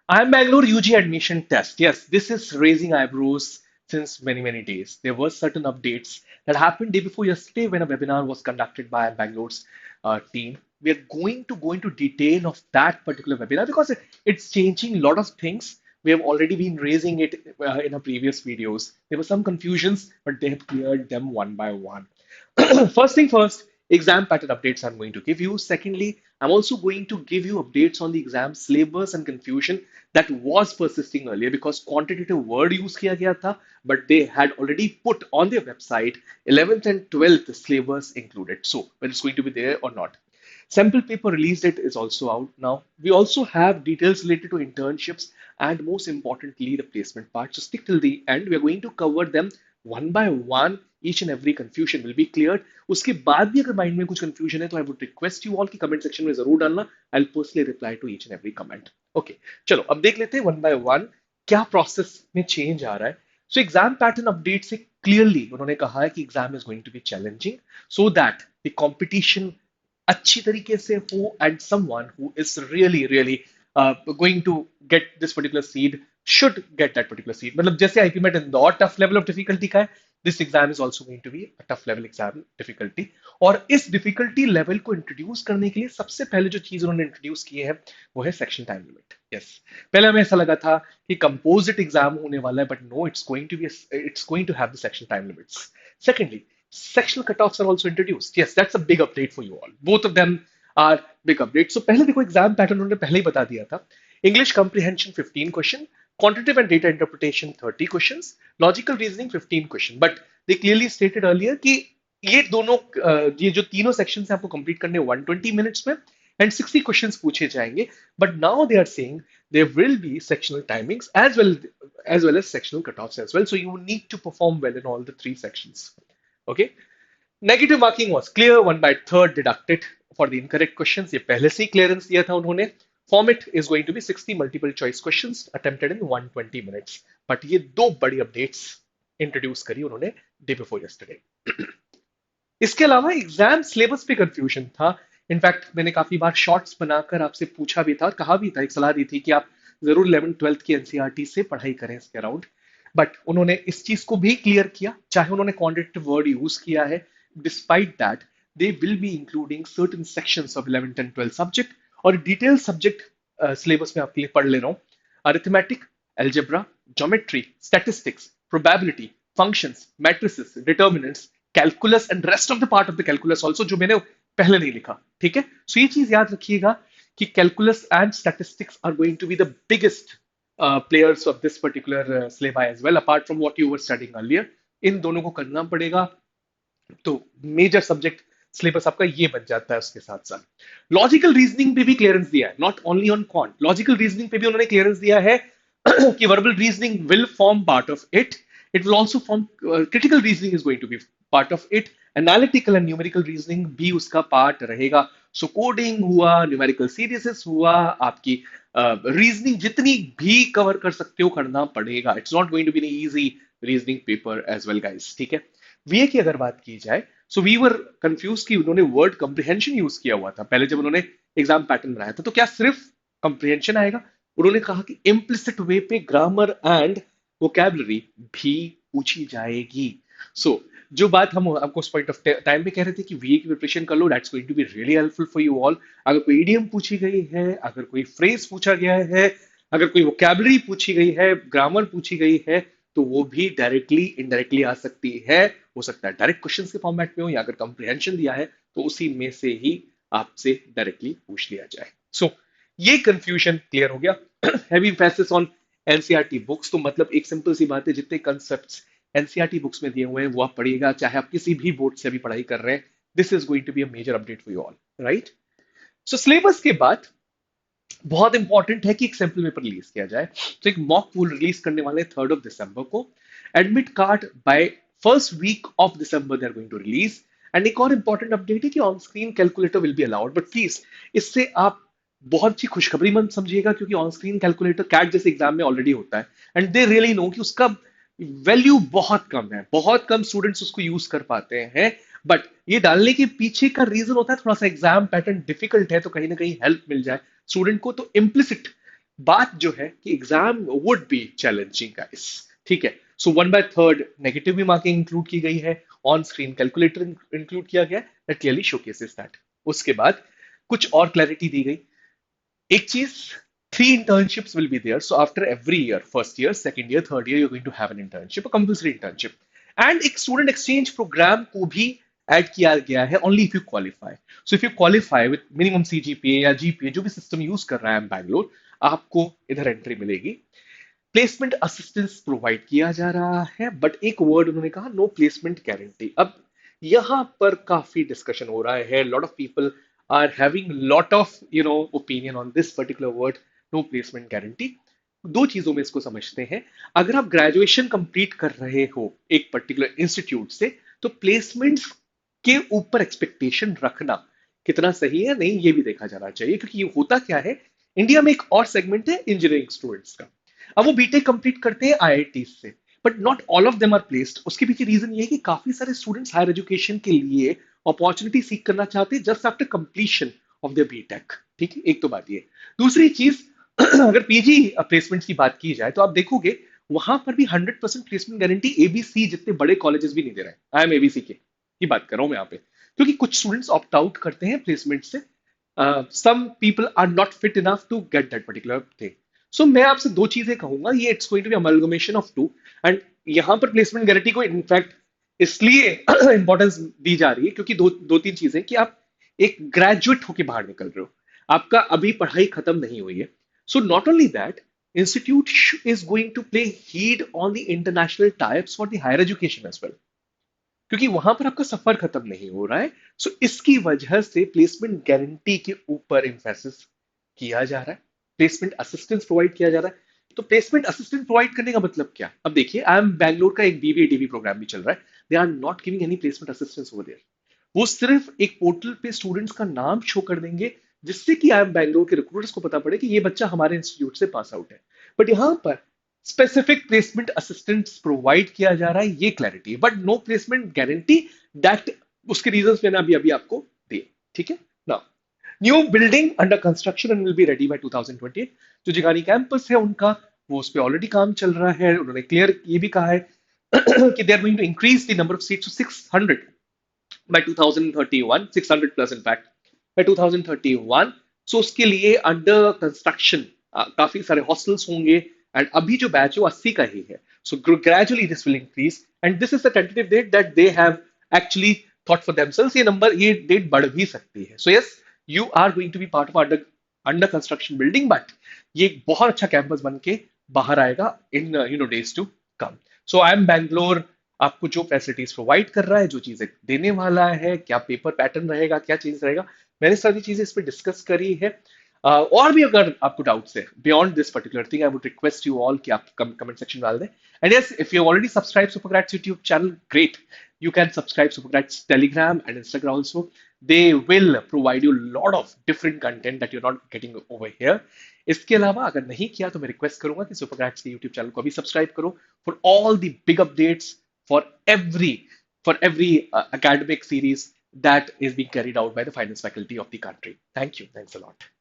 I'm Bangalore UG admission test. Yes, this is raising eyebrows since many days. There were certain updates that happened day before yesterday when a webinar was conducted by Bangalore's team. We are going to go into detail of that particular webinar because it's changing a lot of things. We have already been raising it in our previous videos. There were some confusions, but they have cleared them one by one. First thing first, exam pattern updates I'm going to give you. Secondly, I'm also going to give you updates on the exam syllabus and confusion that was persisting earlier because quantitative word use kiya gaya tha, but they had already put on their website 11th and 12th syllabus included. So, whether it's going to be there or not. Sample paper release date is also out now. We also have details related to internships and most importantly, the placement part. So stick till the end. We are going to cover them one by one. Each and every confusion will be cleared. उसके बाद भी अगर mind में कुछ confusion है तो I would request you all कि comment section में जरूर डालना. I'll personally reply to each and every comment. Okay, चलो अब देख लेते हैं one by one क्या process में change आ रहा है. So exam pattern update से clearly उन्होंने कहा है कि exam is going to be challenging so that the competition अच्छी तरीके से हो and someone who is really going to get this particular seed should get that particular seed. मतलब जैसे आईपी में Indore tough level of difficulty का है, this exam is also going to be a tough level exam difficulty. और इस difficulty level को introduce करने के लिए सबसे पहले जो चीज उन्होंने इंट्रोड्यूस की है वो है सेक्शन टाइम लिमिट. यस, पहले हमें ऐसा लगा था कि कंपोजिट एग्जाम होने वाला है, but no, it's going to have the section time limits. Secondly, sectional cutoffs are also introduced. Yes, that's a big update for you all. Both of them are big updates. So पहले देखो exam pattern उन्होंने पहले ही बता दिया था. English comprehension 15 question, quantitative and data interpretation 30 questions, logical reasoning 15 question. But they clearly stated earlier कि ये दोनों ये जो तीनों सेक्शंस हैं आपको कंप्लीट करने 120 मिनट्स में एंड 60 क्वेश्चंस पूछे जाएंगे. But now they are saying there will be sectional timings as well as sectional cutoffs as well. So you need to perform well in all the three sections. Okay. Negative marking was clear, 1/3 deducted for the incorrect question. ये पहले से ही clearance दिया था उन्होंने. Format is going to be 60 multiple choice questions attempted in 120 minutes. But ये दो बड़ी अपडेट्स इंट्रोड्यूस करी उन्होंने डे बिफोर यस्टरडे. इसके अलावा एग्जाम सिलेबस पे कंफ्यूजन था. इनफैक्ट मैंने काफी बार शॉर्ट्स बनाकर आपसे पूछा भी था और कहा भी था, एक सलाह दी थी कि आप जरूर 11th-12th की एनसीईआरटी से पढ़ाई करें इसके अराउंड. बट उन्होंने इस चीज को भी क्लियर किया, चाहे उन्होंने क्वांटिटेटिव वर्ड यूज किया है. Despite that they will be including certain sections of 11th and 12th subject. और डिटेल सब्जेक्ट सिलेबस में आपके लिए पढ़ ले रहा हूँ. Arithmetic, algebra, geometry, statistics, probability, functions, matrices, determinants, calculus and rest of the part of the calculus also, जो मैंने पहले नहीं लिखा. ठीक है, सो ये चीज याद रखिएगा कि calculus and statistics are going to be the biggest players of this particular syllabi as well, apart from what you were studying earlier. इन दोनों को करना पड़ेगा. तो मेजर सब्जेक्ट सिलेबस आपका ये बन जाता है. उसके साथ साथ लॉजिकल रीजनिंग पे भी क्लियरेंस दिया है, not only on quant. Logical reasoning पे भी उन्होंने क्लियरेंस दिया है कि verbal reasoning will form part of it. It will also form, critical reasoning is going to be part of it. Analytical and numerical reasoning भी उसका part रहेगा. So coding हुआ, न्यूमेरिकल सीरीज हुआ, आपकी रीजनिंग जितनी भी कवर कर सकते हो करना पड़ेगा. It's not going to be an easy reasoning paper as well guys. ठीक है, वीए की अगर बात की जाए, सो वी वर कंफ्यूज कि उन्होंने वर्ड कंप्रिहेंशन यूज किया हुआ था पहले जब उन्होंने एग्जाम पैटर्न बनाया था. तो क्या सिर्फ कंप्रिहेंशन आएगा? उन्होंने कहा कि इम्प्लिसिट वे पे ग्रामर एंड वोकैबुलरी भी पूछी जाएगी. सो जो बात हम आपको उस पॉइंट ऑफ टाइम पे कह रहे थे कि वीए की प्रिपरेशन कर लो, that's going to be really helpful for you all. अगर कोई इडियम पूछी गई है, अगर कोई फ्रेज पूछा गया है, अगर कोई वोकैबुलरी पूछी गई है, ग्रामर पूछी गई है, तो वो भी डायरेक्टली इनडायरेक्टली आ सकती है. हो सकता है डायरेक्ट क्वेश्चंस के फॉर्मेट में हो, या अगर कंप्रिहेंशन दिया है तो उसी में से ही आपसे डायरेक्टली पूछ लिया जाए. सो ये कंफ्यूजन क्लियर हो गया. Heavy emphasis on NCERT books. तो मतलब एक सिंपल सी बात है, जितने कंसेप्ट्स एनसीईआरटी बुक्स में दिए हुए हैं वो आप पढ़िएगा, चाहे आप किसी भी बोर्ड से भी पढ़ाई कर रहे हैं. This is going to be a major update for you all, right. So syllabus के बाद बहुत इंपॉर्टेंट है कि एक सैंपल पेपर रिलीज किया जाए. तो एक मॉक पूल रिलीज करने वाले 3rd of December को. Admit card by first week of December they are going to release. And एक और इंपॉर्टेंट अपडेट है कि on screen calculator will be allowed. But please इससे आप बहुत सी खुशखबरी मत समझिएगा, क्योंकि ऑन स्क्रीन कैलकुलेटर कैट जैसे एग्जाम में ऑलरेडी होता है एंड दे रियली नो कि उसका वैल्यू बहुत कम है, बहुत कम स्टूडेंट्स उसको यूज कर पाते हैं. बट ये डालने के पीछे का रीजन होता है थोड़ा सा एग्जाम पैटर्न डिफिकल्ट है, तो कहीं ना कहीं हेल्प मिल जाए स्टूडेंट को. तो इम्प्लिसिट बात जो है कि exam would be challenging guys, ठीक है। सो 1/3 नेगेटिव भी मार्किंग इंक्लूड की गई है, ऑन स्क्रीन कैलकुलेटर इंक्लूड किया गया, दैट क्लियरली शोकेसेस दैट। उसके बाद कुछ और क्लैरिटी दी गई। एक चीज, 3 internships will be there. So after every year, first year, second year, third year, you're going to have an internship, a compulsory internship. And एक स्टूडेंट एक्सचेंज प्रोग्राम को भी ऐड किया गया है, only if you qualify. So if you qualify with minimum CGPA या GPA, जो भी system use कर रहा है बैंगलोर, आपको इधर एंट्री मिलेगी। प्लेसमेंट असिस्टेंस प्रोवाइड किया जा रहा है, बट एक वर्ड उन्होंने कहा, नो प्लेसमेंट गारंटी। अब यहां पर काफी डिस्कशन हो रहा है, lot of people are having lot of opinion on this particular word, no placement guarantee. दो चीजों में इसको समझते हैं। अगर आप ग्रेजुएशन कंप्लीट कर रहे हो एक पर्टिकुलर इंस्टीट्यूट से, तो प्लेसमेंट्स के ऊपर एक्सपेक्टेशन रखना कितना सही है नहीं, ये भी देखा जाना चाहिए। क्योंकि ये होता क्या है, इंडिया में एक और सेगमेंट है इंजीनियरिंग स्टूडेंट्स का। अब वो बीटेक कंप्लीट करते हैं IIT से, but not all of them are placed. उसके पीछे रीजन ये है कि काफी सारे स्टूडेंट्स हायर एजुकेशन के लिए अपॉर्चुनिटी सीख करना चाहते हैं just after completion of their BTech, ठीक है। एक तो बात ये। दूसरी चीज, अगर PG प्लेसमेंट की बात की जाए, तो आप देखोगे वहां पर भी 100% प्लेसमेंट गारंटी ABC जितने बड़े कॉलेजेस भी नहीं दे रहे हैं। आई एम ABC की बात कर रहा हूं मैं यहाँ पे, क्योंकि कुछ स्टूडेंट्स ऑप्ट आउट करते हैं प्लेसमेंट से। Some people are not fit enough to get that particular thing. So मैं आपसे दो चीजें कहूंगा, ये it's going to be amalgamation of two. And यहाँ पर प्लेसमेंट गारंटी को इनफैक्ट इसलिए इंपॉर्टेंस दी जा रही है क्योंकि दो तीन चीजें, कि आप एक ग्रेजुएट होके बाहर निकल रहे हो, आपका अभी पढ़ाई खत्म नहीं हुई है। So not only that, institute is going to play heed on the international types for the higher education as well, क्योंकि वहां पर आपका सफर खत्म नहीं हो रहा है। सो इसकी वजह से प्लेसमेंट गारंटी के ऊपर इंफेसिस किया जा रहा है, प्लेसमेंट असिस्टेंस प्रोवाइड किया जा रहा है। तो प्लेसमेंट असिस्टेंट प्रोवाइड करने का मतलब क्या? अब देखिए, आई एम बैंगलोर का एक BBA DB प्रोग्राम भी चल रहा है, they are not giving any placement assistance over there. वो सिर्फ एक पोर्टल पे स्टूडेंट्स का नाम शो कर देंगे, जिससे कि आई एम बैंगलोर के रिक्रूटर्स को पता पड़े कि ये बच्चा हमारे इंस्टीट्यूट से पास आउट है। बट यहाँ पर स्पेसिफिक प्लेसमेंट असिस्टेंस प्रोवाइड किया जा रहा है, ये क्लैरिटी है, but no placement guarantee. That उसके रीजंस मैंने अभी अभी आपको दिए, ठीक है ना। New building under construction and will be ready by 2028। जो जिगानी कैंपस है उनका, वो उस पर ऑलरेडी काम चल रहा है। उन्होंने क्लियर ये भी कहा है कि they are going to increase the number of seats to 600 by 2031, 600 plus in fact by 2031। So उसके लिए अंडर कंस्ट्रक्शन काफी सारे हॉस्टल्स होंगे, एंड अभी जो बैच है वो 80 का ही है। So gradually this will increase, and this is the tentative date that they have actually thought for themselves. ये डेट बढ़ भी सकती है। So yes, you are going to be part of under under construction building, but ये एक बहुत अच्छा campus बन के बाहर आएगा in days to come. So I am Bangalore आपको जो फैसिलिटीज प्रोवाइड कर रहा है, जो चीजें देने वाला है, क्या पेपर पैटर्न रहेगा, क्या चेंज रहेगा, मैंने सारी चीजें इस पर डिस्कस करी है। और भी अगर आपको डाउट्स है beyond this particular thing, I would request you all कि आप कमेंट सेक्शन में डाल दें। And yes, if you already subscribe Supergrads YouTube channel, great, you can subscribe Supergrats Telegram and Instagram also. They will provide you lot of different content that you're not getting over here. इसके अलावा अगर नहीं किया तो मैं request करूंगा कि सुपरग्रैट्स के यूट्यूब चैनल को अभी सब्सक्राइब करो for all the big updates, for every academic series that is being carried out by the finance faculty of the country. Thank you. Thanks a lot.